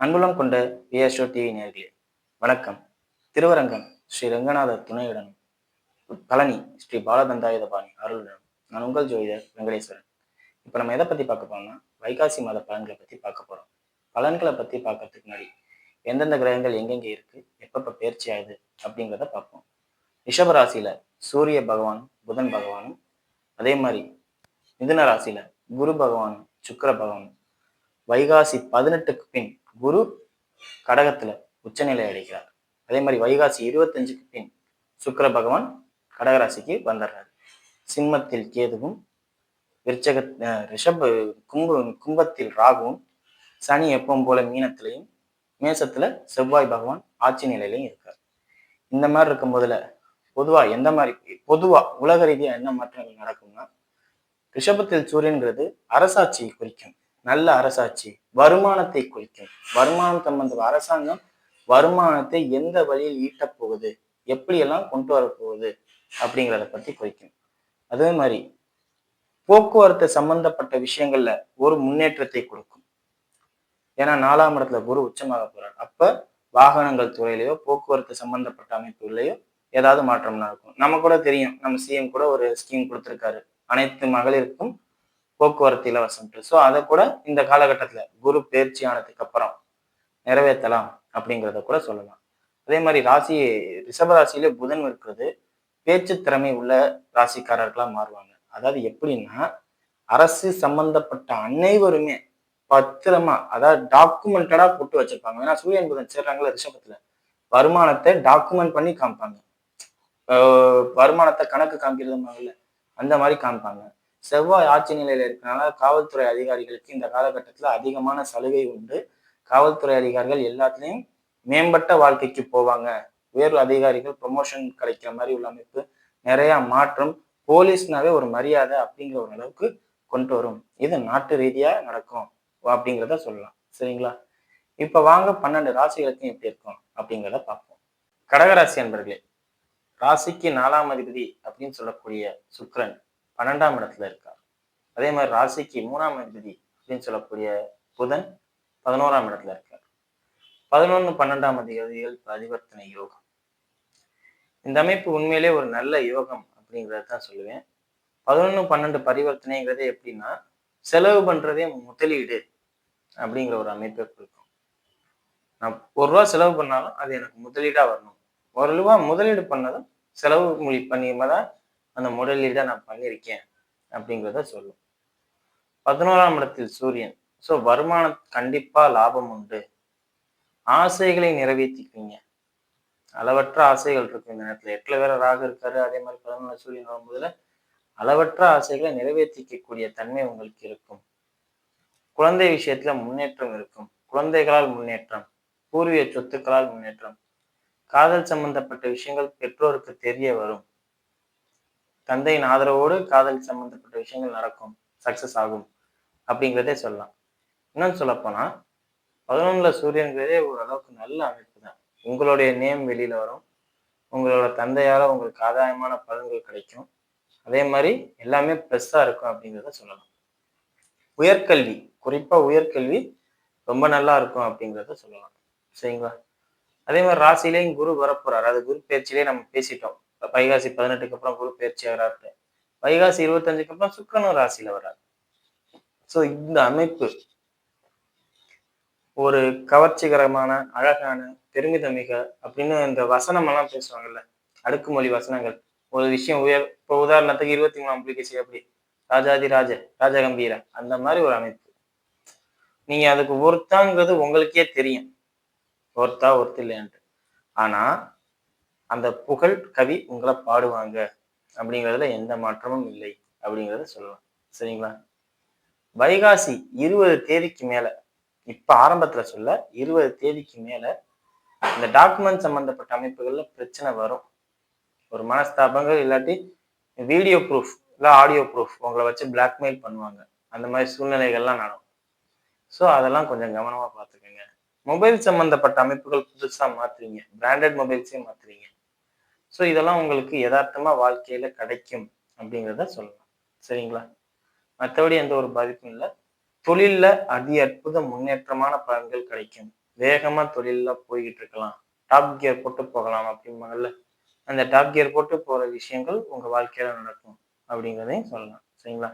அன்புள்ளம் கொண்ட PSO TV நேயர்களே வணக்கம். திருவரங்கம் ஸ்ரீ ரங்கநாதர் துணையுடன் பழனி ஸ்ரீ பாலதண்டாயுதபாணி அருளுடன் நான் உங்கள் ஜோதிடர் வெங்கடேஸ்வரன். இப்போ நம்ம எதை பத்தி பார்க்க போறோம்னா வைகாசி மாத பலன்களை பத்தி பார்க்க போறோம். பலன்களை பத்தி பார்க்கறதுக்கு முன்னாடி எந்தெந்த கிரகங்கள் எங்கெங்க இருக்கு, எப்பப்ப பயிற்சி ஆகுது அப்படிங்கிறத பார்ப்போம். ரிஷப ராசியில சூரிய பகவானும் புதன் பகவானும், அதே மாதிரி மிதுன ராசியில குரு பகவானும் சுக்கிர பகவானும், வைகாசி 18க்கு பின் குரு கடகத்துல உச்சநிலை அடைகிறார். அதே மாதிரி வைகாசி 25க்கு பின் சுக்கிர பகவான் கடகராசிக்கு வந்துடுறாரு. சிம்மத்தில் கேதுவும், விருச்சக ரிஷப கும்பத்தில் ராகுவும், சனி எப்பவும் போல மீனத்திலையும், மேசத்துல செவ்வாய் பகவான் ஆட்சி நிலையிலையும் இருக்கார். இந்த மாதிரி இருக்கும் போதுல பொதுவா உலக ரீதியா என்ன மாற்றங்கள் நடக்கும்னா, ரிஷபத்தில் சூரியன்கிறது அரசாட்சியை குறிக்கும். நல்ல அரசாட்சி, வருமானத்தை குறிக்கும். வருமானம் சம்பந்த அரசாங்கம் வருமானத்தை எந்த வழியில் ஈட்டப் போகுது, எப்படியெல்லாம் கொண்டு வரப்போகுது அப்படிங்கிறத பத்தி குறிக்கும். அதே மாதிரி போக்குவரத்து சம்பந்தப்பட்ட விஷயங்கள்ல ஒரு முன்னேற்றத்தை கொடுக்கும். ஏன்னா 4ஆம் இடத்துல குரு உச்சமாக போறார். அப்ப வாகனங்கள் துறையிலையோ போக்குவரத்து சம்பந்தப்பட்ட அமைப்புகளையோ ஏதாவது மாற்றம் நடக்கும். நம்ம கூட தெரியும், நம்ம சிஎம் கூட ஒரு ஸ்கீம் கொடுத்திருக்காரு, அனைத்து மகளிருக்கும் போக்குவரத்து இலவசம். ஸோ அதை கூட இந்த காலகட்டத்துல குரு பயிற்சி ஆனதுக்கு அப்புறம் நிறைவேற்றலாம் அப்படிங்கிறத கூட சொல்லலாம். அதே மாதிரி ரிஷப ராசியிலே புதன் இருக்கிறது பேச்சு திறமை உள்ள ராசிக்காரர்களா மாறுவாங்க. அதாவது எப்படின்னா, அரசு சம்பந்தப்பட்ட அனைவருமே பத்திரமா, அதாவது டாக்குமெண்டடா போட்டு வச்சிருப்பாங்க. ஏன்னா சூரியன் புதன் சேர்றாங்களா ரிஷபத்துல, வருமானத்தை டாக்குமெண்ட் பண்ணி காமிப்பாங்க. வருமானத்தை கணக்கு காமிக்கிறது அந்த மாதிரி காமிப்பாங்க. செவ்வாய் ஆட்சி நிலையில இருக்கனால காவல்துறை அதிகாரிகளுக்கு இந்த காலகட்டத்துல அதிகமான சலுகை உண்டு. காவல்துறை அதிகாரிகள் எல்லாத்துலயும் மேம்பட்ட வாழ்க்கைக்கு போவாங்க. உயர் அதிகாரிகள் ப்ரொமோஷன் கிடைக்கிற மாதிரி உள்ள அமைப்பு, நிறைய மாற்றம், போலீஸ்னாவே ஒரு மரியாதை அப்படிங்கிற ஒரு அளவுக்கு கொண்டு வரும். இது நாட்டு ரீதியா நடக்கும் அப்படிங்கிறத சொல்லலாம். சரிங்களா? இப்ப வாங்க 12 ராசிகளுக்கும் எப்படி இருக்கும் அப்படிங்கிறத பார்ப்போம். கடகராசி அன்பர்களே, ராசிக்கு 4ஆம் அதிபதி அப்படின்னு சொல்லக்கூடிய சுக்கிரன் 12ஆம் இடத்துல இருக்கார். அதே மாதிரி ராசிக்கு 3ஆம் அதிபதி அப்படின்னு சொல்லக்கூடிய புதன் 11ஆம் இடத்துல இருக்கார். 11, 12ஆம் அதிபதிகள் பரிவர்த்தனை யோகம். இந்த அமைப்பு உண்மையிலே ஒரு நல்ல யோகம் அப்படிங்கிறத தான் சொல்லுவேன். 11, 12 பரிவர்த்தனைங்கிறது எப்படின்னா, செலவு பண்றதே முதலீடு அப்படிங்கிற ஒரு அமைப்பை கொடுக்கும். நான் ₹1 செலவு பண்ணாலும் அது எனக்கு முதலீடா வரணும். ₹1 முதலீடு பண்ணதும் செலவு பண்ணிதான் அந்த முதலீடை நான் பண்ணியிருக்கேன் அப்படிங்கிறத சொல்லும். 11ஆம் இடத்தில் சூரியன். ஸோ வருமானம் கண்டிப்பா லாபம் உண்டு. ஆசைகளை நிறைவேற்றிக்குவீங்க. அளவற்ற ஆசைகள் இருக்கு இந்த நேரத்துல. 8ல வேற ராகு இருக்காரு. அதே மாதிரி 11 சூரியன் வரும்போதுல அளவற்ற ஆசைகளை நிறைவேற்றிக்கக்கூடிய தன்மை உங்களுக்கு இருக்கும். குழந்தை விஷயத்துல முன்னேற்றம் இருக்கும். குழந்தைகளால் முன்னேற்றம், பூர்வீக சொத்துக்களால் முன்னேற்றம், காதல் சம்பந்தப்பட்ட விஷயங்கள் பெற்றோருக்கு தெரிய வரும். தந்தையின் ஆதரவோடு காதல் சம்பந்தப்பட்ட விஷயங்கள் நடக்கும், சக்சஸ் ஆகும் அப்படிங்கிறதே சொல்லலாம். இன்னும் சொல்ல போனா 11ல சூரியன்கிறதே ஓரளவுக்கு நல்ல அமைப்பு தான். உங்களுடைய நேம் வெளியில வரும். உங்களோட தந்தையால உங்களுக்கு ஆதாயமான பலன்கள் கிடைக்கும். அதே மாதிரி எல்லாமே பிளஸ்ஸா இருக்கும் அப்படிங்கிறத சொல்லலாம். உயர்கல்வி, குறிப்பா உயர்கல்வி ரொம்ப நல்லா இருக்கும் அப்படிங்கிறத சொல்லலாம். சரிங்களா? அதே மாதிரி ராசியிலேயும் குரு வரப்போறாரு. அது குரு பயிற்சியிலே நம்ம பேசிட்டோம். வைகாசி 18க்கு அப்புறம் குரு பயிற்சி ஆகிறாரு. வைகாசி 25க்கு அப்புறம் சுக்கிரனும் ராசியில வர்றாரு. ஸோ இந்த அமைப்பு ஒரு கவர்ச்சிகரமான, அழகான, பெருமிதமிக அப்படின்னு இந்த வசனம் எல்லாம் பேசுவாங்கல்ல, அடுக்குமொழி வசனங்கள். ஒரு விஷயம் இப்போ உதாரணத்துக்கு 23ஆம் புலிகேசி அப்படி ராஜாதி ராஜ ராஜகம்பீர அந்த மாதிரி ஒரு அமைப்பு. நீங்க அதுக்கு ஒருத்தாங்கிறது உங்களுக்கே தெரியும், ஒருத்தா ஒருத்த இல்லையான்ட்டு. ஆனா அந்த புகழ் கவி உங்களை பாடுவாங்க அப்படிங்கிறதுல எந்த மாற்றமும் இல்லை அப்படிங்கிறத சொல்லலாம். சரிங்களா? வைகாசி 20 தேதிக்கு மேல, இப்ப ஆரம்பத்துல சொல்ல 20 தேதிக்கு மேல இந்த டாக்குமெண்ட் சம்பந்தப்பட்ட அமைப்புகள்ல பிரச்சனை வரும். ஒரு மனஸ்தாபங்கள், இல்லாட்டி வீடியோ ப்ரூஃப் இல்ல ஆடியோ ப்ரூஃப் உங்களை வச்சு பிளாக்மெயில் பண்ணுவாங்க. அந்த மாதிரி சூழ்நிலைகள்லாம் நடக்கும். ஸோ அதெல்லாம் கொஞ்சம் கவனமா பார்த்துக்கோங்க. மொபைல் சம்பந்தப்பட்ட அமைப்புகள் புதுசா மாத்துறீங்க, பிராண்டட் மொபைல்ஸே மாத்துறீங்க. ஸோ இதெல்லாம் உங்களுக்கு யதார்த்தமா வாழ்க்கையில கிடைக்கும் அப்படிங்கிறத சொல்லலாம். சரிங்களா? மற்றபடி எந்த ஒரு பாதிப்பும் இல்லை. தொழில்ல அற்புத முன்னேற்றமான பலன்கள் கிடைக்கும். வேகமா தொழில போய்கிட்டு இருக்கலாம். டாப் கியர் போட்டு போகலாம் அப்படிம்பாங்கல்ல. அந்த டாப் கியர் போட்டு போற விஷயங்கள் உங்க வாழ்க்கையில நடக்கும் அப்படிங்கிறதையும் சொல்லலாம். சரிங்களா?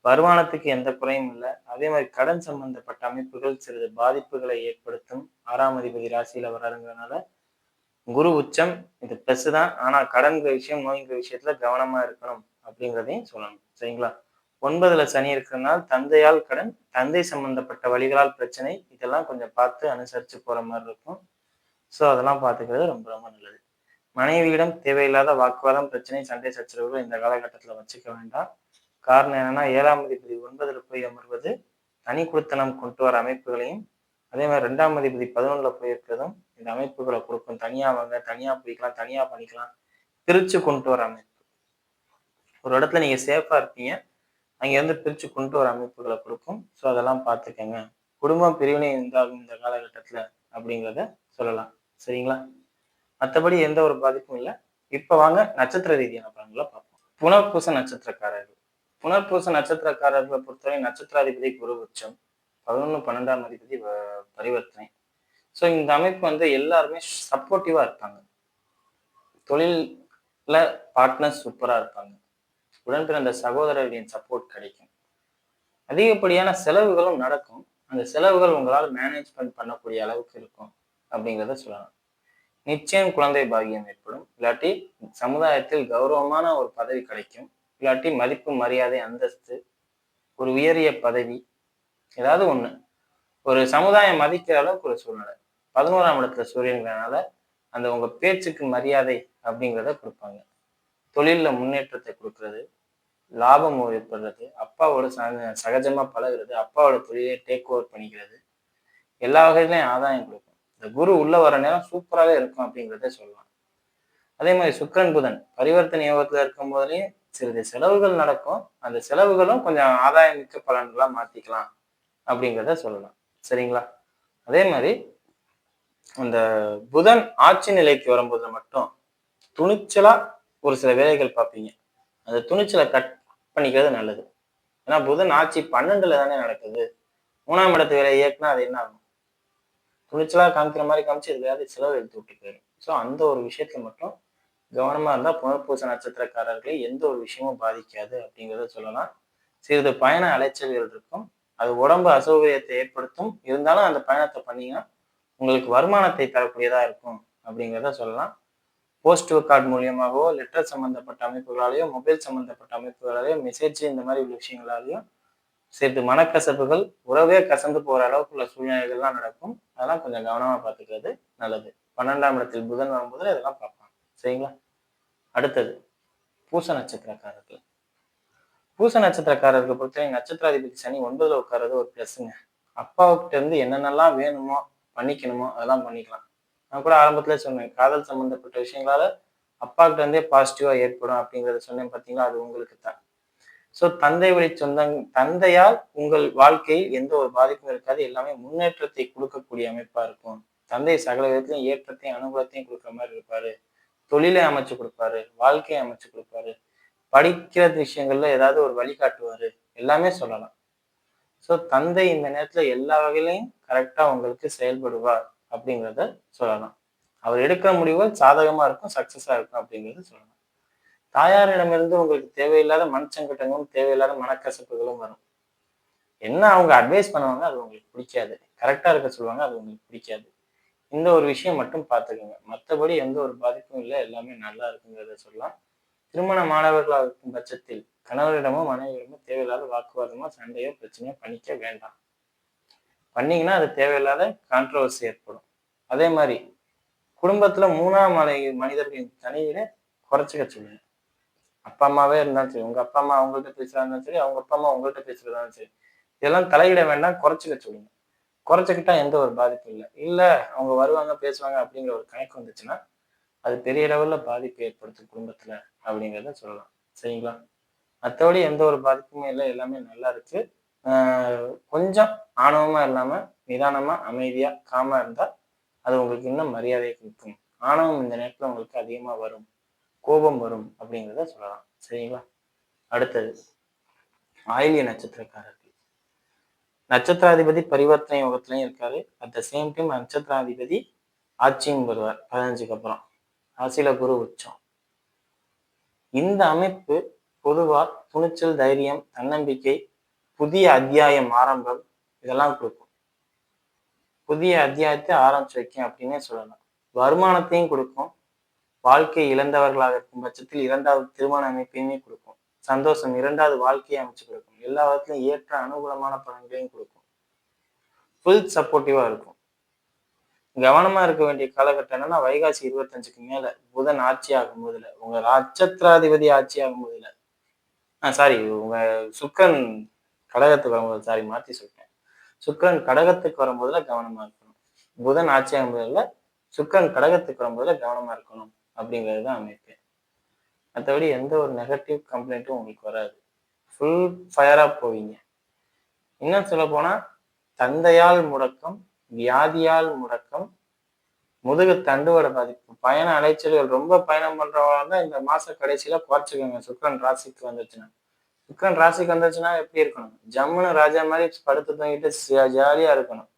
வருமானத்துக்கு எந்த குறையும் இல்ல. அதே மாரி கடன் சம்பந்தப்பட்ட அமைப்புகள் சிறிது பாதிப்புகளை ஏற்படுத்தும். 6ஆம் அதிபதி ராசியில வராருங்கிறனால, குரு உச்சம் இது பிளஸ் தான். ஆனா கடன்கிற விஷயம், நோய்ங்கிற விஷயத்துல கவனமா இருக்கணும் அப்படிங்கிறதையும் சொல்லணும். சரிங்களா? 9ல சனி இருக்கிறனால தந்தையால் கடன், தந்தை சம்பந்தப்பட்ட வழிகளால் பிரச்சனை, இதெல்லாம் கொஞ்சம் பார்த்து அனுசரிச்சு போற மாரி இருக்கும். ஸோ அதெல்லாம் பார்த்துக்கிறது ரொம்ப ரொம்ப நல்லது. மனைவியிடம் தேவையில்லாத வாக்குவாதம், பிரச்சனை, சண்டை சச்சரவுகள் இந்த காலகட்டத்துல வச்சுக்க வேண்டாம். காரணம் என்னன்னா 7ஆம் அதிபதி 9ல போய் அமர்வது தனி குடித்தனம் கொண்டு வர அமைப்புகளையும், அதே மாதிரி 2ஆம் அதிபதி 11ல போய் இருக்கிறதும் இந்த அமைப்புகளை கொடுக்கும். தனியா வாங்க, தனியா போய்க்கலாம், தனியா பண்ணிக்கலாம், பிரிச்சு கொண்டு வர அமைப்பு. ஒரு இடத்துல நீங்க சேஃபா இருப்பீங்க, அங்க இருந்து பிரிச்சு கொண்டு வர அமைப்புகளை கொடுக்கும். ஸோ அதெல்லாம் பார்த்துக்கங்க. குடும்பம் பிரிவினை உண்டாகும் இந்த காலகட்டத்துல அப்படிங்கிறத சொல்லலாம். சரிங்களா? மற்றபடி எந்த ஒரு பாதிப்பும் இல்லை. இப்ப வாங்க நட்சத்திர ரீதியான பலன்களை பார்ப்போம். புனர்பூச நட்சத்திரக்காரர்கள். புனர்பூச நட்சத்திரக்காரர்களை பொறுத்தவரை நட்சத்திராதிபதி குரு உச்சம், 11, 12ஆம் அதிபதி பரிவர்த்தனை. ஸோ இந்த அமைப்பு வந்து எல்லாருமே சப்போர்ட்டிவா இருப்பாங்க. தொழில்ல பார்ட்னர்ஸ் சூப்பரா இருப்பாங்க. உடன் பிறந்த சகோதரர்களின் சப்போர்ட் கிடைக்கும். அதிகப்படியான செலவுகளும் நடக்கும். அந்த செலவுகள் உங்களால் மேனேஜ்மெண்ட் பண்ணக்கூடிய அளவுக்கு இருக்கும் அப்படிங்கிறத சொல்லலாம். நிச்சயம் குழந்தை பாக்கியம் ஏற்படும். இல்லாட்டி சமுதாயத்தில் கௌரவமான ஒரு பதவி கிடைக்கும். இல்லாட்டி மதிப்பு, மரியாதை, அந்தஸ்து, ஒரு உயரிய பதவி, ஏதாவது ஒண்ணு. ஒரு சமுதாயம் மதிக்கிற அளவுக்கு ஒரு சூழ்நிலை. 11ஆம் இடத்துல சூரியன்கிறனால அந்த உங்க பேச்சுக்கு மரியாதை அப்படிங்கிறத கொடுப்பாங்க. தொழில்ல முன்னேற்றத்தை கொடுக்கறது, லாபம் ஏற்படுறது, அப்பாவோட சகஜமா பழகுறது, அப்பாவோட தொழிலை டேக் ஓவர் பண்ணிக்கிறது, எல்லா வகையிலையும் ஆதாயம் கொடுக்கும். இந்த குரு உள்ள வர நேரம் சூப்பராகவே இருக்கும் அப்படிங்கிறத சொல்லலாம். அதே மாதிரி சுக்கிரன் புதன் பரிவர்த்தனை யோகத்துல இருக்கும் போதுலயும் சிறிது செலவுகள் நடக்கும். அந்த செலவுகளும் கொஞ்சம் ஆதாயம் மிக்க பலன்களா மாத்திக்கலாம் அப்படிங்கிறத சொல்லலாம். சரிங்களா? அதே மாதிரி அந்த புதன் ஆட்சி நிலைக்கு வரும்போது மட்டும் துணிச்சலா ஒரு சில வேலைகள் பார்ப்பீங்க. அந்த துணிச்சலை கட் பண்ணிக்கிறது நல்லது. ஏன்னா புதன் ஆட்சி 12ல தானே நடக்குது. 3ஆம் இடத்து வேலையை இயக்குனா அது என்ன ஆகும்? துணிச்சலா காமிக்கிற மாதிரி காமிச்சு எதுலையாவது செலவு எடுத்து விட்டு போயிடும். ஸோ அந்த ஒரு விஷயத்துல மட்டும் கவனமா இருந்தா புனர்பூச நட்சத்திரக்காரர்களை எந்த ஒரு விஷயமும் பாதிக்காது அப்படிங்கிறத சொல்லலாம். சிறிது பயண அலைச்சல்கள் இருக்கும். அது உடம்பு அசௌகரியத்தை ஏற்படுத்தும். இருந்தாலும் அந்த பயணத்தை பண்ணீங்கன்னா உங்களுக்கு வருமானத்தை தரக்கூடியதா இருக்கும் அப்படிங்கிறத சொல்லலாம். போஸ்ட் கார்டு மூலியமாகவோ, லெட்டர் சம்பந்தப்பட்ட அமைப்புகளாலேயோ, மொபைல் சம்பந்தப்பட்ட அமைப்புகளாலேயோ, மெசேஜ் இந்த மாதிரி உள்ள விஷயங்களாலேயும் சிறிது மனக்கசப்புகள், உறவே கசந்து போற அளவுக்குள்ள சூழ்நிலைகள்லாம் நடக்கும். அதெல்லாம் கொஞ்சம் கவனமா பார்த்துக்கிறது நல்லது. 12ஆம் இடத்தில் புதன் வரும்போது இதெல்லாம் பார்ப்பாங்க. சரிங்களா? அடுத்தது பூச நட்சத்திரக்காரர்கள். பூச நட்சத்திரக்காரர்கள் பொறுத்தவரை நட்சத்திராதிபதி சனி 9ல உட்கார்றது ஒரு பிளஸ்ங்க. அப்பாவுக்கிட்ட இருந்து என்னென்னலாம் வேணுமோ பண்ணிக்கணுமோ அதெல்லாம் பண்ணிக்கலாம். நான் கூட ஆரம்பத்திலே சொன்னேன், காதல் சம்பந்தப்பட்ட விஷயங்களால அப்பா கிட்ட இருந்தே பாசிட்டிவா ஏற்படும் அப்படிங்கிறத சொன்னேன் பார்த்தீங்களா? அது உங்களுக்கு தான். ஸோ தந்தை வழி தந்தையால் உங்கள் வாழ்க்கையில் எந்த ஒரு பாதிப்பும் இருக்காது. எல்லாமே முன்னேற்றத்தை கொடுக்கக்கூடிய அமைப்பா இருக்கும். தந்தை சகல விதத்திலையும் ஏற்றத்தையும் அனுகூலத்தையும் கொடுக்குற மாதிரி இருப்பாரு. தொழிலை அமைச்சு கொடுப்பாரு, வாழ்க்கையை அமைச்சு கொடுப்பாரு, படிக்கிற விஷயங்கள்ல ஏதாவது ஒரு வழிகாட்டுவாரு, எல்லாமே சொல்லலாம். ஸோ தந்தை இந்த நேரத்துல எல்லா வகையிலையும் கரெக்டா உங்களுக்கு செயல்படுவார் அப்படிங்கிறத சொல்லலாம். அவர் எடுக்கிற முடிவுகள் சாதகமா இருக்கும், சக்சஸா இருக்கும் அப்படிங்கிறது சொல்லலாம். தாயாரிடமிருந்து உங்களுக்கு தேவையில்லாத மனச்சங்கட்டங்களும், தேவையில்லாத மனக்கசப்புகளும் வரும். என்ன அவங்க அட்வைஸ் பண்ணுவாங்க, அது உங்களுக்கு பிடிக்காது. கரெக்டா இருக்க சொல்லுவாங்க, அது உங்களுக்கு பிடிக்காது. இந்த ஒரு விஷயம் மட்டும் பார்த்துக்கோங்க. மற்றபடி எந்த ஒரு பாதிப்பும் இல்லை, எல்லாமே நல்லா இருக்குங்கிறத சொல்லலாம். திருமண மாணவர்களாக இருக்கும் பட்சத்தில் கணவரிடமோ மனைவியிடமோ தேவையில்லாத வாக்குவாதமோ சண்டையோ பிரச்சனையோ பண்ணிக்க வேண்டாம். பண்ணீங்கன்னா அது தேவையில்லாத கான்ட்ரவர்சி ஏற்படும். அதே மாதிரி குடும்பத்துல 3ஆம் மனிதர்களின் தனியில குறைச்சிக்க சொல்லுங்க. அப்பா அம்மாவே இருந்தாலும் சரி, உங்க அப்பா அம்மா அவங்கள்ட்ட பேசுறதா இருந்தாலும் சரி, அவங்க அப்பா அம்மா உங்கள்ட்ட பேசுறதா இருந்தாலும் சரி, இதெல்லாம் தலையிட வேண்டாம், குறைச்சிக்க சொல்லுங்க. குறைச்சிக்கிட்டா எந்த ஒரு பாதிப்பும் இல்லை. இல்ல அவங்க வருவாங்க பேசுவாங்க அப்படிங்கிற ஒரு கணக்கு வந்துச்சுன்னா அது பெரிய லெவல்ல பாதிப்பு ஏற்படுத்தும் குடும்பத்துல அப்படிங்கிறத சொல்லலாம். சரிங்களா? மற்றபடி எந்த ஒரு பாதிப்புமே இல்லை, எல்லாமே நல்லா இருக்கு. கொஞ்சம் ஆணவமா இல்லாம நிதானமா, அமைதியா, காமா இருந்தா அது உங்களுக்கு இன்னும் மரியாதையை கொடுக்கும். ஆணவம் இந்த நேரத்துல உங்களுக்கு அதிகமா வரும், கோபம் வரும் அப்படிங்கிறத சொல்லலாம். சரிங்களா? அடுத்தது ஆயில்ய நட்சத்திரக்காரர்கள். நட்சத்திராதிபதி பரிவர்த்தனை யோகத்திலையும் இருக்காரு. அட் த சேம் டைம் நட்சத்திராதிபதி ஆட்சியும் பெறுவார் 15க்கு அப்புறம். ராசியில குரு உச்சம். இந்த அமைப்பு பொதுவா துணிச்சல், தைரியம், தன்னம்பிக்கை, புதிய அத்தியாயம் ஆரம்பம் இதெல்லாம் கொடுக்கும். புதிய அத்தியாயத்தை ஆரம்பிச்சு வைக்கும் அப்படின்னே சொல்லலாம். வருமானத்தையும் கொடுக்கும். வாழ்க்கை இழந்தவர்களாக இருக்கும் பட்சத்தில் 2வது திருமண அமைப்பையுமே கொடுக்கும். சந்தோஷம் 2வது வாழ்க்கையை அமைச்சு கொடுக்கும். எல்லா விதத்திலும் ஏற்ற அனுகூலமான பலன்களையும் கொடுக்கும். ஃபுல் சப்போர்ட்டிவா இருக்கும். கவனமா இருக்க வேண்டிய காலகட்டம் என்னன்னா வைகாசி 25க்கு மேல புதன் ஆட்சி ஆகும் போதுல, உங்க நட்சத்திராதிபதி ஆட்சி ஆகும் போதுல, சாரி, உங்க சுக்கிரன் கடகத்துக்கு வரும்போது, சாரி மாத்தி சொல்லிட்டேன். சுக்கிரன் கடகத்துக்கு வரும்போதுல கவனமா இருக்கணும். புதன் ஆட்சி ஆகும் போதுல சுக்கிரன் கடகத்துக்கு வரும்போதுல கவனமா இருக்கணும் அப்படிங்கிறது தான் அமைப்பு. மற்றபடி எந்த ஒரு நெகட்டிவ் கம்ப்ளைண்ட்டும் உங்களுக்கு வராது. ஃபுல் ஃபயரா போவீங்க. இன்னும் சொல்ல போனா தந்தையால் முடக்கம், வியாதியால் முடக்கம், முதுகு தண்டுவட பாதிப்பு, பயண அலைச்சல்கள், ரொம்ப பயணம் பண்றவங்க தான் இந்த மாச கடைசியில குறைச்சிக்கோங்க. சுக்கிரன் ராசிக்கு வந்துச்சுன்னா. சுக்கிரன் ராசிக்கு வந்துச்சுன்னா எப்படி இருக்கணும்? ஜம்முன்னு ராஜா மாதிரி படுத்து தூங்கிட்டு ஜாலியா இருக்கணும்.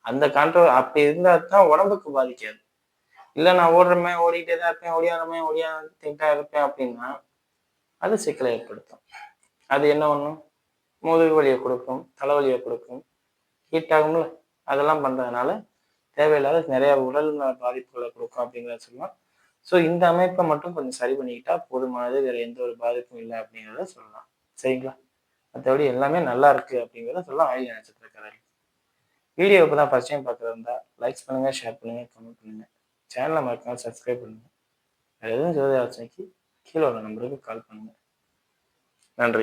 அந்த கண்ட்ரோல் அப்படி இருந்தா தான் உடம்புக்கு பாதிக்காது. இல்ல நான் ஓடுறமே ஓடிட்டே தான் இருப்பேன், ஒடியாரமே ஒடியாந்துட்டா இருப்பேன் அப்படின்னா அது சிக்கலை ஏற்படுத்தும். அது என்ன பண்ணும்? முதுகு வலியை கொடுக்கும், தலைவலியை கொடுக்கும், ஹீட் ஆகும்ல. அதெல்லாம் பண்றதுனால தேவையில்லாத நிறைய உடல் பாதிப்புகளை கொடுக்கும் அப்படிங்கிறத சொல்லலாம். ஸோ இந்த அமைப்பை மட்டும் கொஞ்சம் சரி பண்ணிக்கிட்டா போதுமானது. வேற எந்த ஒரு பாதிப்பும் இல்லை அப்படிங்கிறத சொல்லலாம். சரிங்களா? மற்றபடி எல்லாமே நல்லா இருக்கு அப்படிங்கிறத சொல்லலாம். ஆயில்ய நட்சத்திரக்காரர்கள் வீடியோ இப்போ தான் ஃபர்ஸ்ட் டைம் பார்க்குறதா லைக்ஸ் பண்ணுங்க, ஷேர் பண்ணுங்க, கமெண்ட் பண்ணுங்க. சேனலை மறக்காம சப்ஸ்கிரைப் பண்ணுங்க. வேறு எதுவும் ஜோதிட ஆலோசனைக்கு கீழே உள்ள நம்பருக்கு கால் பண்ணுங்க. நன்றி.